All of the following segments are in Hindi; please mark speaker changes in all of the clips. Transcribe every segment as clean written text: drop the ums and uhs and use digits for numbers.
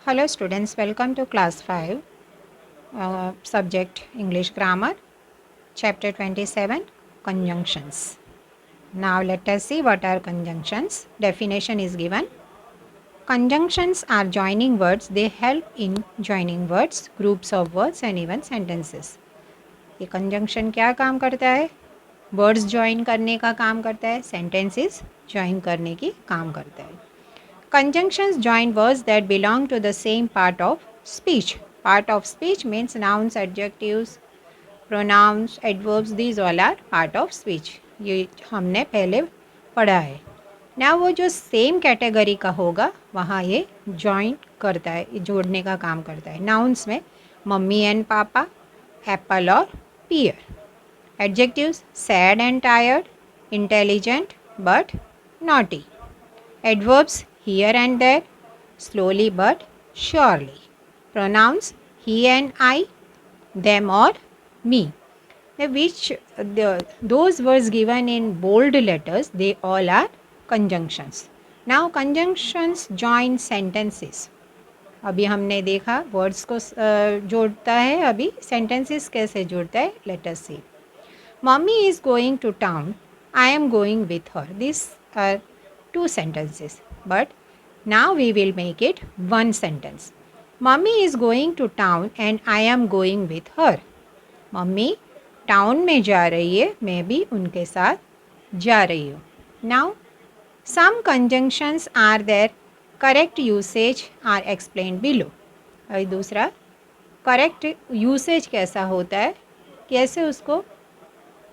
Speaker 1: Hello students, welcome to class 5, subject English grammar, chapter 27, conjunctions. Now let us see what are conjunctions. Definition is given. Conjunctions are joining words. They help in joining words, groups of words and even sentences. ये conjunction क्या काम करता है? वर्ड्स ज्वाइन करने का काम करता है, सेंटेंसेस ज्वाइन करने की काम करता है. Conjunctions join words that belong to the same part of speech. Part of speech means nouns, adjectives, pronouns, adverbs. These all are part of speech. ये हमने पहले पढ़ा है. ना वो जो सेम कैटेगरी का होगा वहाँ ये जॉइन करता है, जोड़ने का काम करता है. नाउन्स में मम्मी एंड पापा, एप्पल और pear. Adjectives sad and tired, intelligent but naughty. Adverbs here and there, slowly but surely. Pronouns he and I, them or me. Those words given in bold letters, they all are conjunctions. Now conjunctions join sentences. अभी हमने देखा वर्ड्स को जोड़ता है, अभी सेंटेंसेस कैसे जोड़ता है. Let us see. Mommy is going to town. I am going with her. These are two sentences, but now we will make it one sentence. Mommy is going to town and I am going with her. Mummy town में जा रही है, मैं भी उनके साथ जा रही हूँ. Now some conjunctions are their correct usage are explained below. अभी दूसरा करेक्ट यूसेज कैसा होता है, कैसे उसको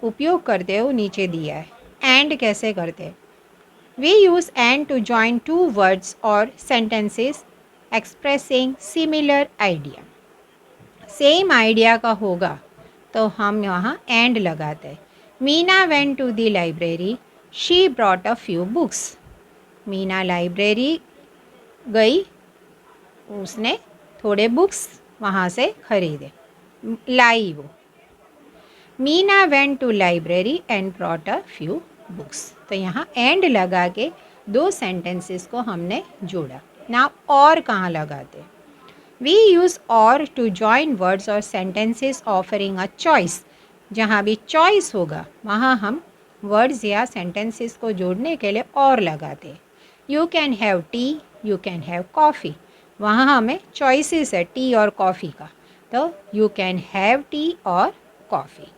Speaker 1: उपयोग करते हो नीचे दिया है. एंड कैसे करते हैं. We use and to join two words or sentences expressing similar idea. Same idea का होगा तो हम यहाँ एंड लगाते हैं. Meena went to the library. She brought a few books. Meena library गई, उसने थोड़े बुक्स वहाँ से खरीदे, लाई वो. Meena went to library and brought a few books. तो यहाँ एंड लगा के दो सेंटेंसेस को हमने जोड़ा. ना और कहाँ लगाते. वी यूज़ और टू जॉइन वर्ड्स और सेंटेंसेस ऑफरिंग अ चॉइस. जहाँ भी चॉइस होगा वहाँ हम वर्ड्स या सेंटेंसेस को जोड़ने के लिए और लगाते. You can have T, you can have coffee. वहाँ हमें चॉइसेस है टी और कॉफ़ी का, तो यू कैन हैव टी और coffee.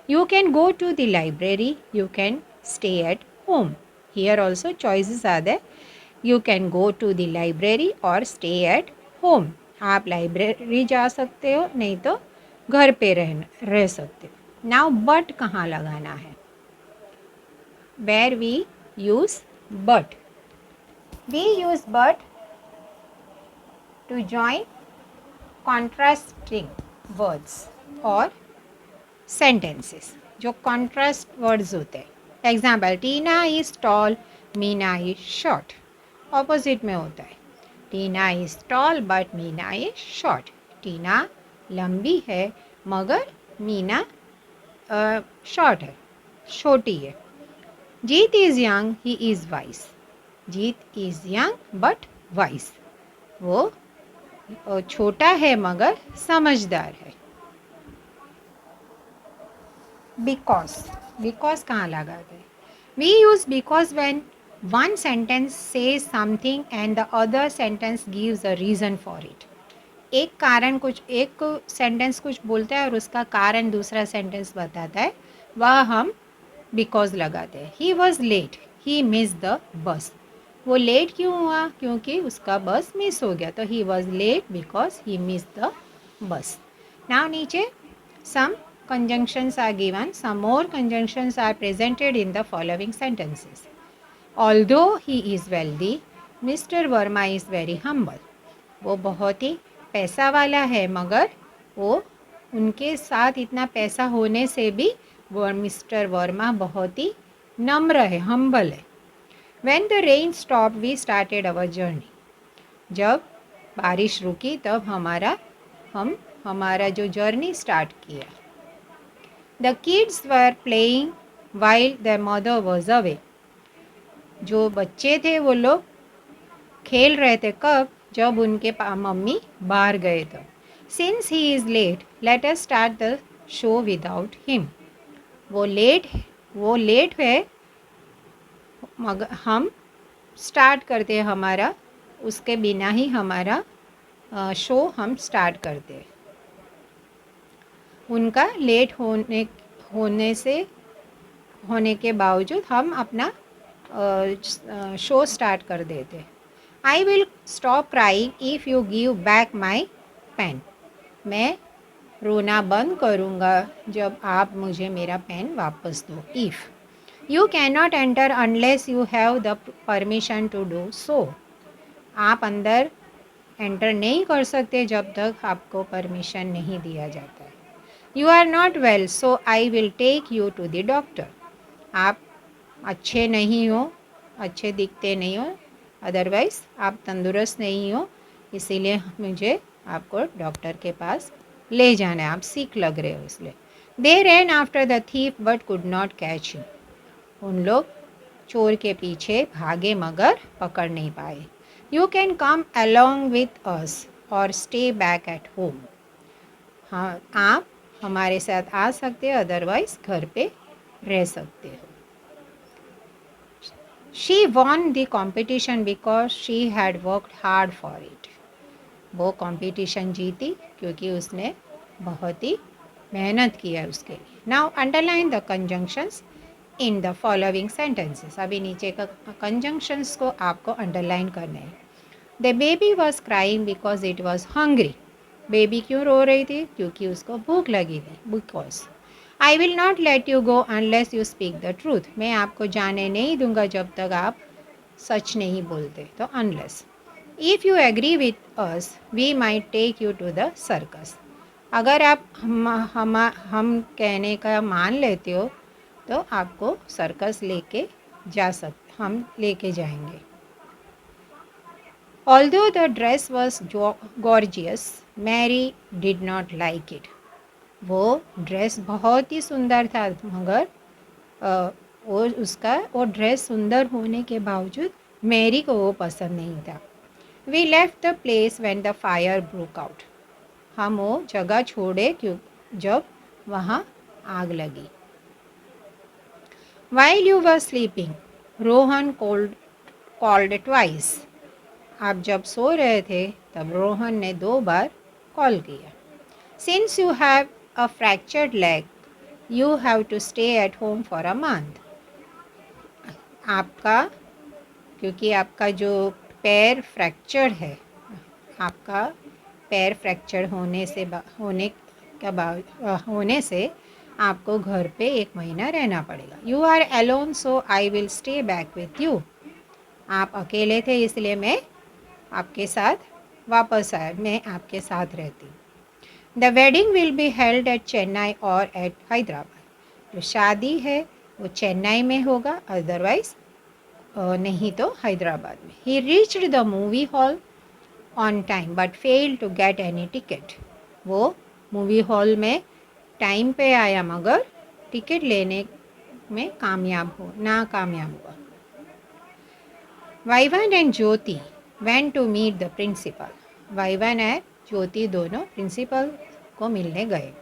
Speaker 1: You can go to the library, you can stay at home. Here also choices are there. You can go to the library or stay at home. आप लाइब्रेरी जा सकते हो, नहीं तो घर पे रह सकते हो. Now but कहाँ लगाना है. Where we use but. We use but to join contrasting words or sentences जो कॉन्ट्रास्ट वर्ड्स होते हैं. Example Tina is tall, Meena is short. Opposite में होता है. Tina is tall but Meena is short. Tina लंबी है मगर मीना शॉर्ट है, छोटी है. Jeet is young, he is wise. Jeet is young but wise. वो छोटा है मगर समझदार है. बिकॉज. बिकॉज कहाँ लगाते हैं. We use because when one sentence says something and the other sentence gives a reason for it. एक कारण कुछ, एक सेंटेंस कुछ बोलता है और उसका कारण दूसरा सेंटेंस बताता है, वह हम बिकॉज लगाते हैं. He was late, he miss the bus. वो लेट क्यों हुआ, क्योंकि उसका बस मिस हो गया. तो he was late because he miss the bus. Now नीचे some conjunctions are given. Some more conjunctions are presented in the following sentences. Although he is wealthy, Mr. Verma is very humble. वो बहुत ही पैसा वाला है मगर वो उनके साथ इतना पैसा होने से भी वो मिस्टर वर्मा बहुत ही नम्र है, हम्बल है. When the rain stopped, we started our journey. जब बारिश रुकी तब हमारा जो जर्नी स्टार्ट किया. The kids were playing while their mother was away. जो बच्चे थे वो लोग खेल रहे थे कब, जब उनके मम्मी बाहर गए तो since he is late let us start the show without him. वो लेट है मगर हम स्टार्ट करते हैं हमारा उसके बिना ही हमारा शो हम स्टार्ट करते हैं। उनका लेट होने के बावजूद हम अपना शो स्टार्ट कर देते। I will stop crying if you give back my pen. मैं रोना बंद करूँगा जब आप मुझे मेरा पेन वापस दो। If you can not enter unless you have the permission to do so. आप अंदर एंटर नहीं कर सकते जब तक आपको परमिशन नहीं दिया जाता है। You are not well so I will take you to the doctor. आप अच्छे नहीं हो, अच्छे दिखते नहीं हो, अदरवाइज़ आप तंदुरुस्त नहीं हो, इसीलिए मुझे आपको डॉक्टर के पास ले जाना है, आप सिक लग रहे हो इसलिए। They ran after the thief but could not catch him. उन लोग चोर के पीछे भागे मगर पकड़ नहीं पाए। You can come along with us और स्टे बैक एट होम। हाँ, आप हमारे साथ आ सकते हो, अदरवाइज घर पे रह सकते हो। She won the competition because she had worked hard for it. वो कंपटीशन जीती क्योंकि उसने बहुत ही मेहनत किया है उसके लिए। Now underline the conjunctions in the following sentences. अभी नीचे का कंजंक्शंस को आपको अंडरलाइन करने हैं। The baby was crying because it was hungry. Baby क्यों रो रही थी? क्योंकि उसको भूख लगी थी। Because I will not let you go unless you speak the truth. मैं आपको जाने नहीं दूंगा जब तक आप सच नहीं बोलते। तो unless. If you agree with us we might take you to the circus. अगर आप हम कहने का मान लेते हो तो आपको सर्कस लेके हम लेके जाएंगे। Although the dress was gorgeous, Mary did not like it. वो ड्रेस बहुत ही सुंदर था मगर वो ड्रेस सुंदर होने के बावजूद मैरी को वो पसंद नहीं था। We left the place when the fire broke out. हम वो जगह छोड़े क्यों जब वहाँ आग लगी। While you were sleeping, Rohan called twice. आप जब सो रहे थे तब रोहन ने 2 बार कॉल किया। Since you have a fractured leg you have to stay at home for a month. क्योंकि आपका जो पैर फ्रैक्चर है, आपका पैर फ्रैक्चर होने से आपको घर पे 1 महीना रहना पड़ेगा। You are alone so I will stay back with you. आप अकेले थे इसलिए मैं आपके साथ वापस आया, मैं आपके साथ रहती। The wedding will be held at Chennai और एट हैदराबाद। जो शादी है वो चेन्नई में होगा, अदरवाइज नहीं तो हैदराबाद में। He reached the movie hall on time but failed to get any ticket. वो मूवी हॉल में टाइम पे आया मगर टिकट लेने में नाकामयाब हुआ। Vivan and Jyoti went to meet the principal. Vivan और ज्योति दोनों प्रिंसिपल को मिलने गए।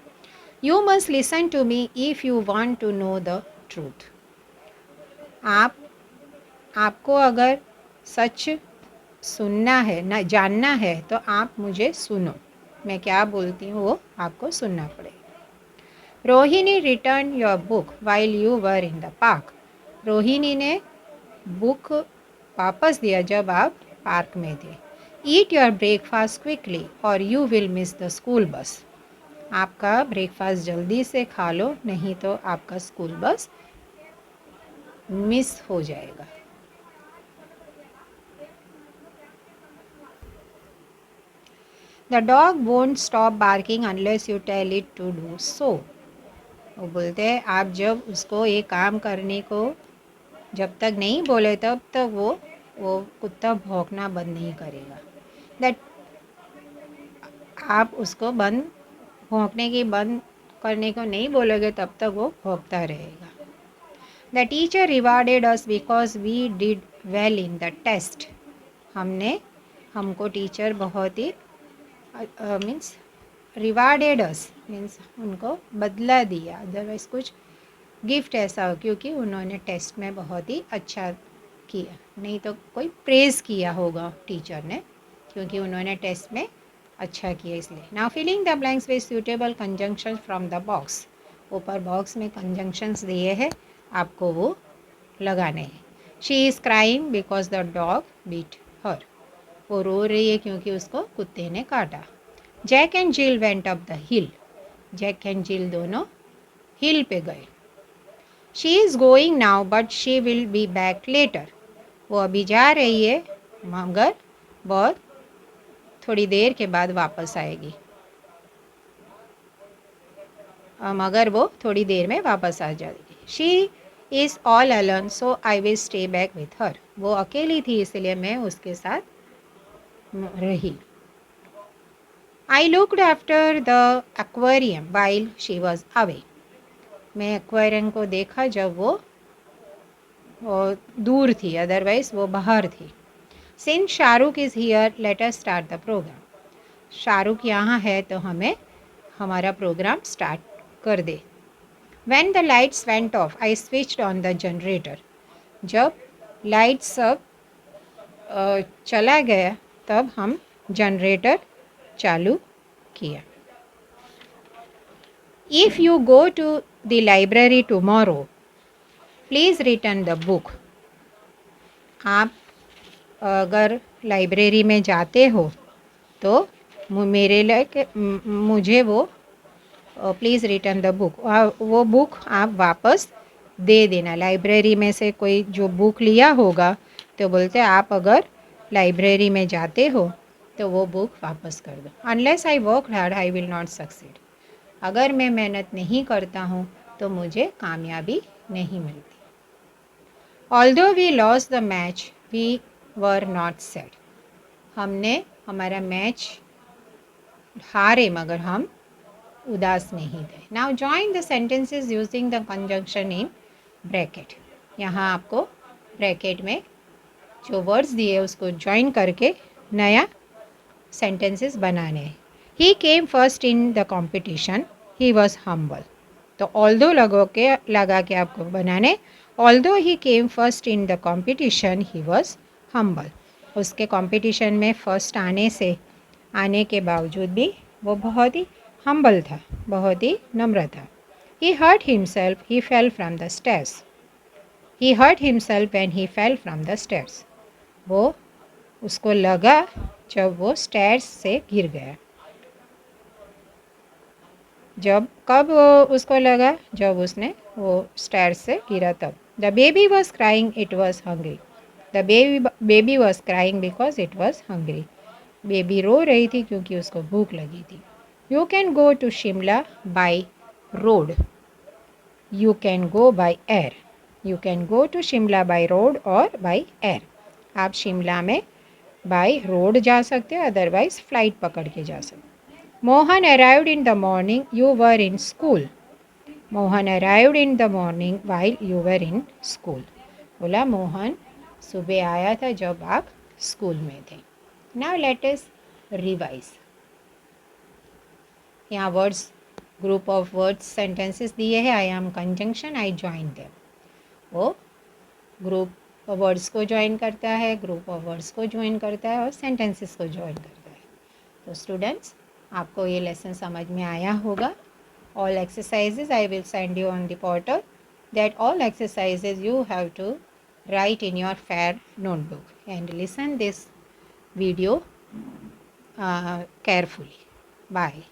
Speaker 1: You must listen to me if you want to know the truth. आपको अगर सच सुनना है ना जानना है तो आप मुझे सुनो। मैं क्या बोलती हूँ वो आपको सुनना पड़ेगा। Rohini return your book while you were in the park. Rohini ने बुक वापस दिया जब आप पार्क में थे। ईट योर ब्रेकफास्ट क्विकली और you will miss the school bus. आपका ब्रेकफास्ट जल्दी से खा लो नहीं तो आपका स्कूल बस मिस हो जाएगा। The dog won't stop barking unless you tell it to do so. वो बोलते हैं आप जब उसको ये काम करने को जब तक नहीं बोले तब तक वो कुत्ता भौंकना बंद नहीं करेगा। दैट आप उसको भौंकने की बंद करने को नहीं बोलोगे तब तक वो भौंकता रहेगा। The teacher rewarded us because we did well in the test. हमको टीचर बहुत ही मीन्स रिवार्डेड अस, मीन्स उनको बदला दिया, अदरवाइज़ कुछ गिफ्ट ऐसा हो, क्योंकि उन्होंने टेस्ट में बहुत ही अच्छा किया, नहीं तो कोई प्रेज़ किया होगा टीचर ने, क्योंकि उन्होंने टेस्ट में अच्छा किया इसलिए। Now filling the blanks with suitable conjunction from the box. ऊपर बॉक्स में कंजंक्शंस दिए हैं, आपको वो लगाने हैं। She is crying because the dog beat her. वो रो रही है क्योंकि उसको कुत्ते ने काटा। Jack and Jill went up the hill. Jack and Jill दोनों हिल पे गए। She is going now but she will be back later. वो अभी जा रही है मगर बहुत थोड़ी देर के बाद वापस आएगी, मगर वो थोड़ी देर में वापस आ जाएगी। She is all alone so I will stay back with her. वो अकेली थी इसलिए मैं उसके साथ रही। I looked after the aquarium while she was away. मैं एक्वेरियम को देखा जब वो दूर थी, अदरवाइज वो बाहर थी। Since Shahrukh is here let us start the program. Shahrukh यहाँ है तो हमें हमारा प्रोग्राम स्टार्ट कर दे। When the lights went off, I switched on the generator. जब लाइट सब चला गया तब हम जनरेटर चालू किया। If you go to the library tomorrow, please return the book. आप अगर लाइब्रेरी में जाते हो तो मेरे लिए मुझे वो प्लीज़ रिटर्न द बुक, वो बुक आप वापस दे देना। लाइब्रेरी में से कोई जो बुक लिया होगा तो बोलते आप अगर लाइब्रेरी में जाते हो तो वो बुक वापस कर दो। Unless I work hard I will not succeed. अगर मैं मेहनत नहीं करता हूँ तो मुझे कामयाबी नहीं मिलती। Although we loss the match we were not sad. हमने हमारा मैच हारे मगर हम उदास नहीं थे। Now join the sentences using the conjunction in bracket. यहाँ आपको ब्रैकेट में जो वर्ड्स दिए उसको ज्वाइन करके नया सेंटेंसेस बनाने हैं। He came first in the competition, he was humble. तो ऑल्दो लगा के आपको बनाने। Although he came first in the competition he was humble. उसके कॉम्पिटिशन में फर्स्ट आने के बावजूद भी वो बहुत ही हम्बल था, बहुत ही नम्र था। He hurt himself he fell from the stairs. He hurt himself when he fell from the stairs. वो उसको लगा जब वो स्टेयर्स से गिर गया। कब उसको लगा? जब उसने वो स्टेयर्स से गिरा तब। The baby was crying it was hungry. The baby was crying because it was hungry. Baby रो रही थी क्योंकि उसको भूख लगी थी। You can go to Shimla by road. You can go by air. You can go to Shimla by road or by air. आप शिमला में बाय रोड जा सकते हो, अदरवाइज फ्लाइट पकड़ के जा सकते। Mohan arrived in the morning you were in school. Mohan arrived in the morning while you were in school. बोला मोहन सुबह आया था जब आप स्कूल में थे। Now let us revise. यहाँ words, group of words sentences दिए हैं। I am conjunction, I join them. वो ग्रुप ऑफ वर्ड्स को ज्वाइन करता है, ग्रुप ऑफ वर्ड्स को ज्वाइन करता है और सेंटेंसेस को ज्वाइन करता है। तो स्टूडेंट्स, आपको ये लेसन समझ में आया होगा। All exercises I will send you on the portal. That all exercises you have to write in your fair notebook and listen this video carefully. Bye.